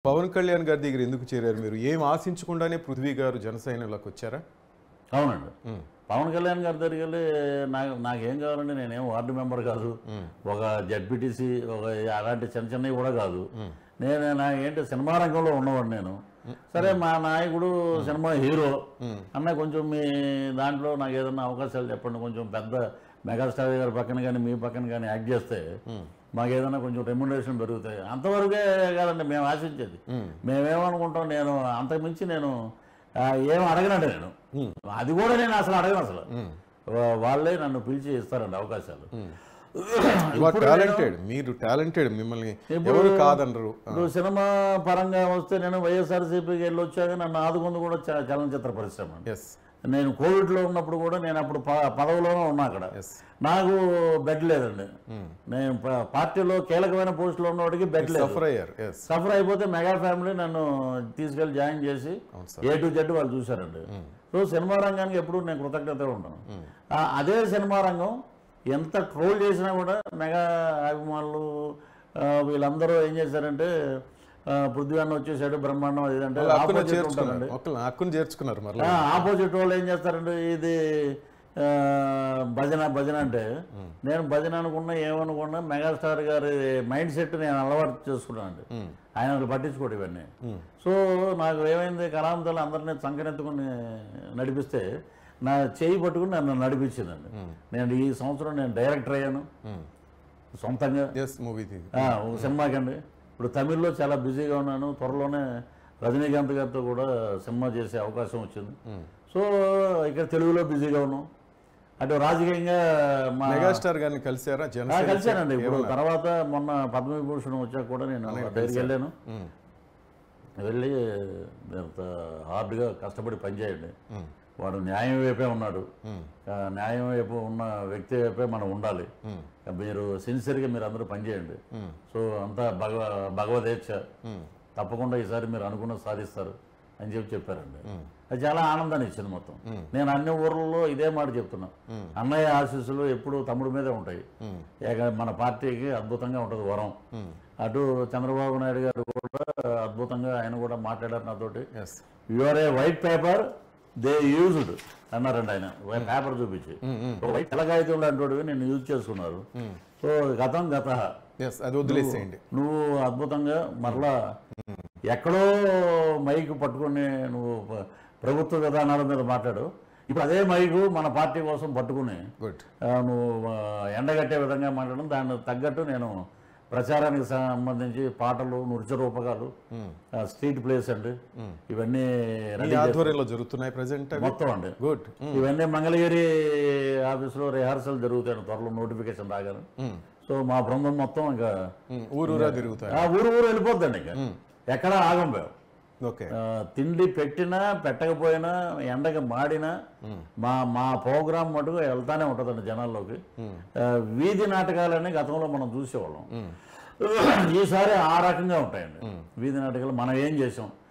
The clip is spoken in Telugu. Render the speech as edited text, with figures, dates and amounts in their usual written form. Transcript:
పవన్ కళ్యాణ్ గారి దగ్గర ఎందుకు చేరారు మీరు? ఏం ఆశించకుండానే పృథ్వీ గారు జనసేనలోకి వచ్చారా? అవునండి. పవన్ కళ్యాణ్ గారి దగ్గరికి వెళ్ళి నాకేం కావాలండి, నేనేం వార్డు మెంబర్ కాదు, ఒక జడ్పీటీసీ ఒక అలాంటి చిన్న చిన్నవి కూడా కాదు. ఏంటి సినిమా రంగంలో ఉన్నవాడు నేను. సరే మా నాయకుడు సినిమా హీరో అన్న, కొంచెం మీ దాంట్లో నాకు ఏదన్నా అవకాశాలు చెప్పండి, కొంచెం పెద్ద మెగాస్టార్ గారి పక్కన కానీ మీ పక్కన కానీ యాక్ట్ చేస్తే మాకు ఏదైనా కొంచెం రెమ్యునరేషన్ పెరుగుతాయి. అంతవరకే కాదండి మేము ఆశించేది. మేమేమనుకుంటాం, నేను అంతకుమించి నేను ఏం అడగనండి. నేను అది కూడా నేను అసలు అడగను. అసలు వాళ్ళే నన్ను పిలిచి ఇస్తారండి అవకాశాలు. మీరు టాలెంటెడ్, మిమ్మల్ని ఎవరు కాదనరు. ఇప్పుడు సినిమా పరంగా వస్తే నేను వైఎస్ఆర్సీపీకి వెళ్ళి వచ్చాక నన్ను ఆదుకుంది కూడా చలనచిత్ర పరిశ్రమ. నేను కోవిడ్లో ఉన్నప్పుడు కూడా నేను అప్పుడు పదవిలోనే ఉన్నా. అక్కడ నాకు బెడ్ లేదండి. నేను పార్టీలో కీలకమైన పోస్టులో ఉన్నవాడికి బెడ్ లేదు. సఫర్ అయిపోతే మెగా ఫ్యామిలీ నన్ను తీసుకెళ్లి జాయిన్ చేసి A to Z వాళ్ళు చూశారండి. సో సినిమా రంగానికి ఎప్పుడు నేను కృతజ్ఞతగా ఉంటాను. అదే సినిమా రంగం ఎంత ట్రోల్ చేసినా కూడా మెగా అభిమానులు వీళ్ళందరూ ఏం చేశారంటే, పృథ్వీ అన్న వచ్చేసాడు బ్రహ్మాండం అదంటే చేర్చుకున్నారు. ఆపోజిట్ వాళ్ళు ఏం చేస్తారంటే, ఇది భజన భజన అంటే నేను భజన అనుకున్నా ఏమనుకున్నా మెగాస్టార్ గారి మైండ్ సెట్ నేను అలవాటు చేసుకున్నానండి. ఆయన పట్టించుకోడు ఇవన్నీ. సో నాకు ఏమైంది, కళాంతలు అందరినీ సంకనెత్తుకుని నడిపిస్తే నా చేయి పట్టుకుని నన్ను నడిపించిందండి. నేను ఈ సంవత్సరం నేను డైరెక్టర్ అయ్యాను సొంతంగా ఒక సినిమాకండి. ఇప్పుడు తమిళ్లో చాలా బిజీగా ఉన్నాను. త్వరలోనే రజనీకాంత్ గారితో కూడా సినిమా చేసే అవకాశం వచ్చింది. సో ఇక్కడ తెలుగులో బిజీగా ఉన్నాం. అటు రాజకీయంగా మా మెగాస్టార్ గారిని కలిసారా? కలిశానండి. ఇప్పుడు తర్వాత మొన్న పద్మవిభూషణ్ వచ్చాక కూడా నేను దగ్గరికి వెళ్ళాను. వెళ్ళి హార్డ్గా కష్టపడి పనిచేయండి, వాడు న్యాయం వైపే ఉన్నాడు, న్యాయం వైపు ఉన్న వ్యక్తి వైపే మనం ఉండాలి, మీరు సిన్సియర్గా మీరు అందరూ పనిచేయండి, సో అంతా భగవదేచ్ఛ, తప్పకుండా ఈసారి మీరు అనుకున్నది సాధిస్తారు అని చెప్పారండి. అది చాలా ఆనందాన్ని ఇచ్చింది మొత్తం. నేను అన్ని ఊర్లలో ఇదే మాట చెప్తున్నా, అన్నయ్య ఆశీస్సులు ఎప్పుడు తమ్ముడి మీదే ఉంటాయి. మన పార్టీకి అద్భుతంగా ఉంటుంది వరం. అటు చంద్రబాబు నాయుడు గారు కూడా అద్భుతంగా ఆయన కూడా మాట్లాడారు నాతోటి. You are a white paper they used అన్నారండి ఆయన, పేపర్ చూపించి. వైట్ తెల్లకాగితం లాంటి నేను యూజ్ చేసుకున్నారు. సో గతం గత అది వదిలేసేయండి. నువ్వు అద్భుతంగా మరలా ఎక్కడో మైకు పట్టుకుని నువ్వు ప్రభుత్వ విధానాల మీద మాట్లాడు, ఇప్పుడు అదే మైకు మన పార్టీ కోసం పట్టుకుని నువ్వు ఎండగట్టే విధంగా మాట్లాడడం, దాన్ని తగ్గట్టు నేను ప్రచారానికి సంబంధించి పాటలు, నృత్య రూపకాలు, స్ట్రీట్ ప్లేస్ అండి, ఇవన్నీ జరుగుతున్నాయి ప్రెజెంట్ మొత్తం అండి. గుడ్. ఇవన్నీ మంగళగిరి ఆఫీసులో రిహార్సల్ జరుగుతాయి, త్వరలో నోటిఫికేషన్ రాగానే. సో మా బృందం మొత్తం ఇంకా ఊరు తిరుగుతాయి, ఊరు వెళ్ళిపోద్దండి. ఇంకా ఎక్కడా ఆగం పోయాం. తిండి పెట్టినా పెట్టకపోయినా ఎండకి మాడినా మా ప్రోగ్రాం మటుకు వెళ్తానే ఉంటుందండి జనాల్లోకి. వీధి నాటకాలని గతంలో మనం చూసేవాళ్ళం, ఈసారి ఆ రకంగా ఉంటాయండి వీధి నాటకాలు. మనం ఏం చేసాం,